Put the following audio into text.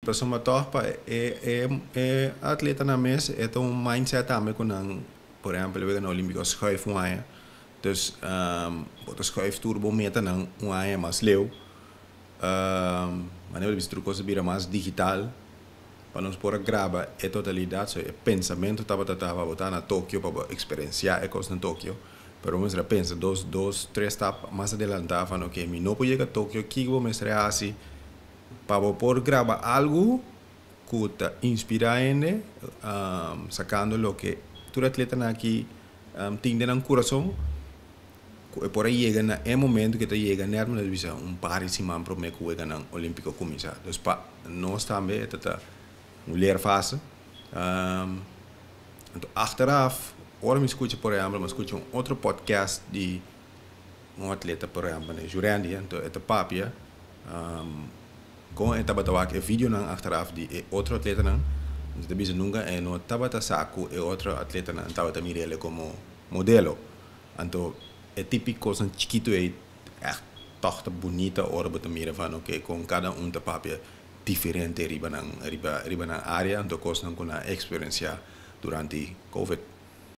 Pessoa topa atleta na mesa é mindset também com por exemplo, we gaan Olympisch schuif waaien. Dus de schuif turbo meta nang waaien mas leu. Maar nu hebben we coisa bira mais digital. Para nós poder gravar a totalidade, so, o pensamento estava botar na Tóquio para experienciar a coisa na Tóquio. Pero nós pensa três etapas mais adelantado, falando que mi não pode chegar a Tóquio, que vou mostrar assim, para poder gravar algo que te inspira ainda, sacando lo que tu atleta aqui tem no coração, por aí chega no momento que tu chega na visão par de para me que chega no Olímpico começar. Então, nós também é mulher fase. Então, achteraf, agora me escuta, por exemplo, me escuta outro podcast de atleta, por exemplo, Jurandi, então é papia, com a tabata vídeo não achteraf de outro atleta não. Então, bisa nunca é no tabata saco é outro atleta não tabata mira ele como modelo. Então, é típico coisa chiquito é echt bonita hora para mira van ok com cada da papia diferente riba na área, então coisa não com a experiência durante COVID.